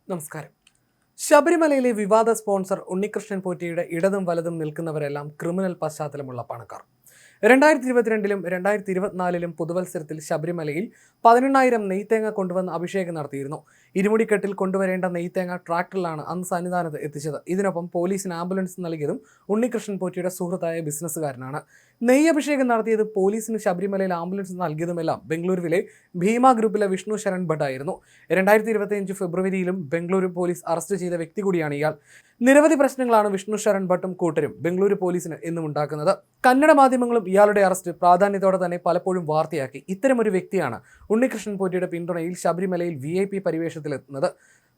നമസ്കാരം. ശബരിമലയിലെ വിവാദ സ്പോൺസർ ഉണ്ണികൃഷ്ണൻ പോറ്റിയുടെ ഇടതും വലതും നിൽക്കുന്നവരെല്ലാം ക്രിമിനൽ പശ്ചാത്തലമുള്ള പണക്കാർ. 2022-ലും 2024-ലും പുതുവത്സരത്തിൽ ശബരിമലയിൽ 18,000 നെയ്ത്തേങ്ങ കൊണ്ടുവന്ന് അഭിഷേകം നടത്തിയിരുന്നു. ഇരുമുടിക്കെട്ടിൽ കൊണ്ടുവരേണ്ട നെയ്ത്തേങ്ങ ട്രാക്ടറിലാണ് അന്ന് സന്നിധാനത്ത് എത്തിച്ചത്. ഇതിനൊപ്പം പോലീസിന് ആംബുലൻസ് നൽകിയതും ഉണ്ണികൃഷ്ണൻ പോറ്റിയുടെ സുഹൃത്തായ ബിസിനസ്സുകാരനാണ്. നെയ്യ് അഭിഷേകം നടത്തിയതും പോലീസിന് ശബരിമലയിൽ ആംബുലൻസ് നൽകിയതുമെല്ലാം ബംഗളൂരുവിലെ ഭീമ ഗ്രൂപ്പിലെ വിഷ്ണു ശരൺ ഭട്ട് ആയിരുന്നു. 2025 ഫെബ്രുവരിയിലും ബംഗളൂരു പോലീസ് അറസ്റ്റ് ചെയ്ത വ്യക്തി കൂടിയാണ് ഇയാൾ. നിരവധി പ്രശ്നങ്ങളാണ് വിഷ്ണു ശരൺ ഭട്ടും കൂട്ടരും ബംഗളൂരു പോലീസിന് എന്നും ഉണ്ടാക്കുന്നത്. കന്നഡ മാധ്യമങ്ങളും ഇയാളുടെ അറസ്റ്റ് പ്രാധാന്യത്തോടെ തന്നെ പലപ്പോഴും വാർത്തയാക്കി. ഇത്തരമൊരു വ്യക്തിയാണ് ഉണ്ണികൃഷ്ണൻ പോറ്റിയുടെ പിന്തുണയിൽ ശബരിമലയിൽ VIP പരിവേഷത്തിലെത്തുന്നത്.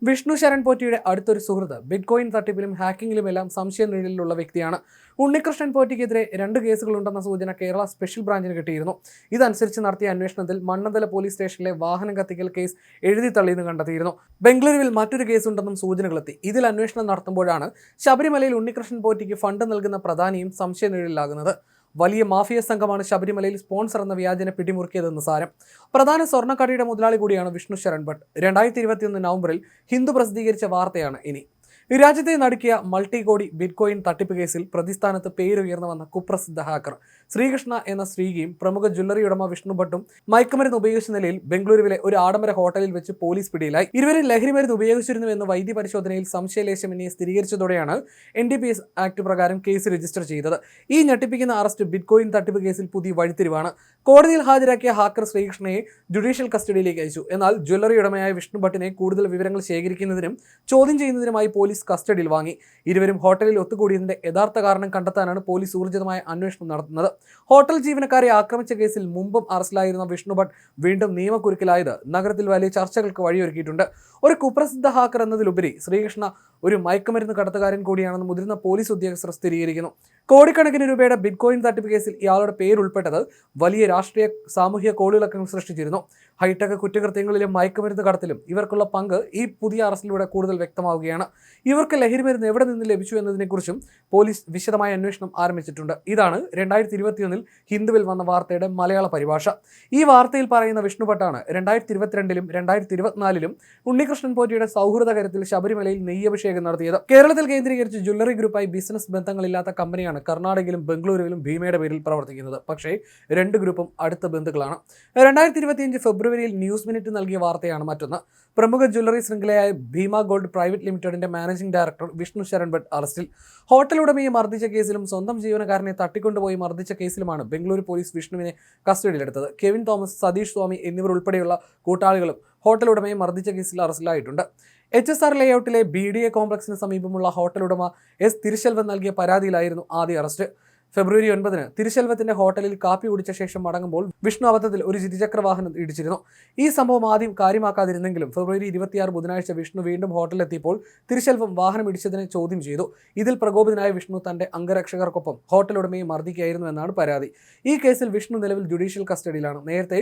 വിഷ്ണു ശരൺ പോറ്റിയുടെ അടുത്തൊരു സുഹൃത്ത് ബിറ്റ്കോയിൻ തട്ടിപ്പിലും ഹാക്കിങ്ങിലുമെല്ലാം സംശയനിഴലിലുള്ള വ്യക്തിയാണ്. ഉണ്ണികൃഷ്ണൻ പോറ്റിക്കെതിരെ 2 കേസുകളുണ്ടെന്ന സൂചന കേരള സ്പെഷ്യൽ ബ്രാഞ്ചിന് കിട്ടിയിരുന്നു. ഇതനുസരിച്ച് നടത്തിയ അന്വേഷണത്തിൽ മണ്ണന്തല പോലീസ് സ്റ്റേഷനിലെ വാഹനം കത്തിക്കൽ കേസ് എഴുതി തള്ളിയെന്ന് കണ്ടെത്തിയിരുന്നു. ബംഗളൂരുവിൽ മറ്റൊരു കേസുണ്ടെന്നും സൂചനകളെത്തി. ഇതിൽ അന്വേഷണം നടത്തുമ്പോഴാണ് ശബരിമലയിൽ ഉണ്ണികൃഷ്ണൻ പോറ്റിക്ക് ഫണ്ട് നൽകുന്ന പ്രധാനിയും സംശയനിഴലിലാകുന്നത്. വലിയ മാഫിയ സംഘമാണ് ശബരിമലയിൽ സ്പോൺസർ എന്ന വ്യാജനെ പിടിമുറുക്കിയതെന്ന് സാരം. പ്രധാന സ്വർണ്ണക്കടയുടെ മുതലാളി കൂടിയാണ് വിഷ്ണു ശരൺ ഭട്ട്. 2021 നവംബറിൽ ഹിന്ദു പ്രസിദ്ധീകരിച്ച വാർത്തയാണ് ഇനി. രാജ്യത്തെ നടുക്കിയ മൾട്ടി കോടി ബിറ്റ്കോയിൻ തട്ടിപ്പ് കേസിൽ പ്രതിസ്ഥാനത്ത് പേരുയർന്നു വന്ന കുപ്രസിദ്ധ ഹാക്കർ ശ്രീകൃഷ്ണ എന്ന സ്ത്രീയും പ്രമുഖ ജ്വല്ലറി ഉടമ വിഷ്ണു ഭട്ടും മയക്കുമരുന്ന് ഉപയോഗിച്ച നിലയിൽ ബംഗളൂരുവിലെ ഒരു ആഡംബര ഹോട്ടലിൽ വെച്ച് പോലീസ് പിടിയിലായി. ഇരുവരും ലഹരിമരുന്ന് ഉപയോഗിച്ചിരുന്നുവെന്ന് വൈദ്യപരിശോധനയിൽ സംശയലേശമെന്നെ സ്ഥിരീകരിച്ചതോടെയാണ് NDPS ആക്ട് പ്രകാരം കേസ് രജിസ്റ്റർ ചെയ്തത്. ഈ ഞെട്ടിപ്പിക്കുന്ന അറസ്റ്റ് ബിറ്റ്കോയിൻ തട്ടിപ്പ് കേസിൽ പുതിയ വഴിത്തിരിവാണ്. കോടതിയിൽ ഹാജരാക്കിയ ഹാക്കർ ശ്രീകൃഷ്ണയെ ജുഡീഷ്യൽ കസ്റ്റഡിയിലേക്ക് അയച്ചു. എന്നാൽ ജ്വല്ലറി ഉടമയായ വിഷ്ണു ഭട്ടിനെ കൂടുതൽ വിവരങ്ങൾ ശേഖരിക്കുന്നതിനും ചോദ്യം ചെയ്യുന്നതിനുമായി പോലീസ് കസ്റ്റഡിയിൽ വാങ്ങി. ഇരുവരും ഹോട്ടലിൽ ഒത്തുകൂടിയതിന്റെ യഥാർത്ഥ കാരണം കണ്ടെത്താനാണ് പോലീസ് ഊർജിതമായ അന്വേഷണം നടത്തുന്നത്. ഹോട്ടൽ ജീവനക്കാരെ ആക്രമിച്ച കേസിൽ മുമ്പും അറസ്റ്റിലായിരുന്ന വിഷ്ണു ഭട്ട് വീണ്ടും നിയമക്കുരുക്കിലായത് നഗരത്തിൽ വലിയ ചർച്ചകൾക്ക് വഴിയൊരുക്കിയിട്ടുണ്ട്. ഒരു കുപ്രസിദ്ധ ഹാക്കർ എന്നതിലുപരി ശ്രീകൃഷ്ണ ഒരു മയക്കുമരുന്ന് കടത്തുകാരൻ കൂടിയാണെന്ന് മുതിർന്ന പോലീസ് ഉദ്യോഗസ്ഥർ സ്ഥിരീകരിക്കുന്നു. കോടിക്കണക്കിന് രൂപയുടെ ബിറ്റ്കോയിൻ തട്ടിപ്പ് കേസിൽ ഇയാളുടെ പേരുൾപ്പെട്ടത് വലിയ രാഷ്ട്രീയ സാമൂഹ്യ കോളിളക്കം സൃഷ്ടിച്ചിരുന്നു. ഹൈടെക് കുറ്റകൃത്യങ്ങളിലും മയക്കുമരുന്ന് കടത്തിലും ഇവർക്കുള്ള പങ്ക് ഈ പുതിയ അറസ്റ്റിലൂടെ കൂടുതൽ വ്യക്തമാവുകയാണ്. ഇവർക്ക് ലഹരിമരുന്ന് എവിടെ നിന്ന് ലഭിച്ചു എന്നതിനെക്കുറിച്ചും പോലീസ് വിശദമായ അന്വേഷണം ആരംഭിച്ചിട്ടുണ്ട്. ഇതാണ് 2021 ഹിന്ദുവിൽ വന്ന വാർത്തയുടെ മലയാള പരിഭാഷ. ഈ വാർത്തയിൽ പറയുന്ന വിഷ്ണു ഭട്ടാണ് 2022-ലും 2024-ലും ഉണ്ണികൃഷ്ണൻ പോറ്റിയുടെ സൗഹൃദകരത്തിൽ ശബരിമലയിൽ നെയ്യഭിഷേകം നടത്തിയത്. കേരളത്തിൽ കേന്ദ്രീകരിച്ച് ജ്വല്ലറി ഗ്രൂപ്പായി ബിസിനസ് ബന്ധങ്ങളില്ലാത്ത കമ്പനിയാണ് കർണാടകയിലും ബംഗളൂരുവിലും ഭീമയുടെ പേരിൽ പ്രവർത്തിക്കുന്നത്. പക്ഷേ 2 ഗ്രൂപ്പും അടുത്ത ബന്ധുക്കളാണ്. 2025 ഫെബ്രുവരിയിൽ ന്യൂസ് മിനിറ്റ് നൽകിയ വാർത്തയാണ് മറ്റൊന്ന്. പ്രമുഖ ജ്വല്ലറി ശൃംഖലയായ ഭീമ ഗോൾഡ് പ്രൈവറ്റ് ലിമിറ്റഡിന്റെ മാനേജിംഗ് ഡയറക്ടർ വിഷ്ണു ശരൺ ഭട്ട് അറസ്റ്റിൽ. ഹോട്ടൽ ഉടമയെ മർദ്ദിച്ച കേസിലും സ്വന്തം ജീവനക്കാരനെ തട്ടിക്കൊണ്ടുപോയി മർദ്ദിച്ച കേസിലുമാണ് ബംഗളൂരു പോലീസ് വിഷ്ണുവിനെ കസ്റ്റഡിയിലെടുത്തത്. കെവിൻ തോമസ്, സതീഷ് സ്വാമി എന്നിവർ ഉൾപ്പെടെയുള്ള കൂട്ടാളികളും ഹോട്ടൽ ഉടമയെ മർദ്ദിച്ച കേസിൽ അറസ്റ്റിലായിട്ടുണ്ട്. HSR ലേഔട്ടിലെ BDA കോംപ്ലക്സിന് സമീപമുള്ള ഹോട്ടൽ ഉടമ S തിരുശെൽവൻ നൽകിയ പരാതിയിലായിരുന്നു ആദ്യ അറസ്റ്റ്. ഫെബ്രുവരി 9-ന് തിരുശെൽവത്തിന്റെ ഹോട്ടലിൽ കാപ്പി കുടിച്ച ശേഷം മടങ്ങുമ്പോൾ വിഷ്ണു അബദ്ധത്തിൽ ഒരു ഇരുചക്ര വാഹനം ഇടിച്ചിരുന്നു. ഈ സംഭവം ആദ്യം കാര്യമാക്കാതിരുന്നെങ്കിലും ഫെബ്രുവരി 26 ബുധനാഴ്ച വിഷ്ണു വീണ്ടും ഹോട്ടലിലെത്തിയപ്പോൾ തിരുശെൽവം വാഹനം ഇടിച്ചതിനെ ചോദ്യം ചെയ്തു. ഇതിൽ പ്രകോപിതനായ വിഷ്ണു തന്റെ അംഗരക്ഷകർക്കൊപ്പം ഹോട്ടൽ ഉടമയെ മർദ്ദിക്കുകയായിരുന്നു എന്നാണ് പരാതി. ഈ കേസിൽ വിഷ്ണു നിലവിൽ ജുഡീഷ്യൽ കസ്റ്റഡിയിലാണ്. നേരത്തെ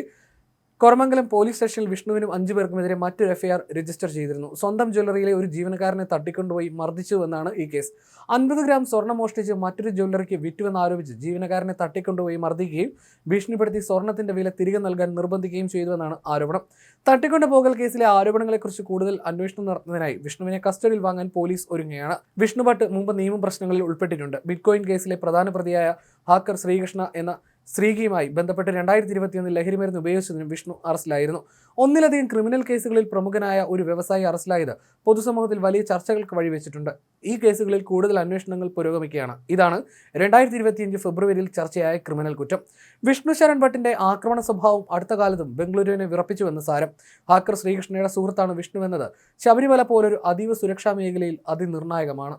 കോരമംഗലം പോലീസ് സ്റ്റേഷനിൽ വിഷ്ണുവിനും 5 പേർക്കുമെതിരെ മറ്റൊരു FIR രജിസ്റ്റർ ചെയ്തിരുന്നു. സ്വന്തം ജ്വല്ലറിയിലെ ഒരു ജീവനക്കാരനെ തട്ടിക്കൊണ്ടുപോയി മർദ്ദിച്ചുവെന്നാണ് ഈ കേസ്. 50 ഗ്രാം സ്വർണ്ണം മോഷ്ടിച്ച് മറ്റൊരു ജ്വല്ലറിക്ക് വിറ്റുവെന്നാരോപിച്ച് ജീവനക്കാരനെ തട്ടിക്കൊണ്ടുപോയി മർദ്ദിക്കുകയും ഭീഷണിപ്പെടുത്തി സ്വർണ്ണത്തിന്റെ വില തിരികെ നൽകാൻ നിർബന്ധിക്കുകയും ചെയ്തുവെന്നാണ് ആരോപണം. തട്ടിക്കൊണ്ടുപോകൽ കേസിലെ ആരോപണങ്ങളെക്കുറിച്ച് കൂടുതൽ അന്വേഷണം നടത്തുന്നതിനായി വിഷ്ണുവിനെ കസ്റ്റഡിയിൽ വാങ്ങാൻ പോലീസ് ഒരുങ്ങുകയാണ്. വിഷ്ണു ഭട്ട് മുമ്പ് നിയമ പ്രശ്നങ്ങളിൽ ഉൾപ്പെട്ടിട്ടുണ്ട്. ബിറ്റ്കോയിൻ കേസിലെ പ്രധാന പ്രതിയായ ഹാക്കർ ശ്രീകൃഷ്ണ എന്ന സ്ത്രീയുമായി ബന്ധപ്പെട്ട് 2021 ലഹരിമരുന്ന് ഉപയോഗിച്ചതിനും വിഷ്ണു അറസ്റ്റിലായിരുന്നു. ഒന്നിലധികം ക്രിമിനൽ കേസുകളിൽ പ്രമുഖനായ ഒരു വ്യവസായി അറസ്റ്റിലായത് പൊതുസമൂഹത്തിൽ വലിയ ചർച്ചകൾക്ക് വഴിവെച്ചിട്ടുണ്ട്. ഈ കേസുകളിൽ കൂടുതൽ അന്വേഷണങ്ങൾ പുരോഗമിക്കുകയാണ്. ഇതാണ് 2025 ഫെബ്രുവരിയിൽ ചർച്ചയായ ക്രിമിനൽ കുറ്റം. വിഷ്ണു ശരൺ ഭട്ടിന്റെ ആക്രമണ സ്വഭാവം അടുത്ത കാലത്തും ബംഗളൂരുവിനെ വിറപ്പിച്ചുവെന്ന് സാരം. ഹാക്കർ ശ്രീകൃഷ്ണയുടെ സുഹൃത്താണ് വിഷ്ണു എന്നത് ശബരിമല പോലൊരു അതീവ സുരക്ഷാ മേഖലയിൽ അതിനിർണായകമാണ്.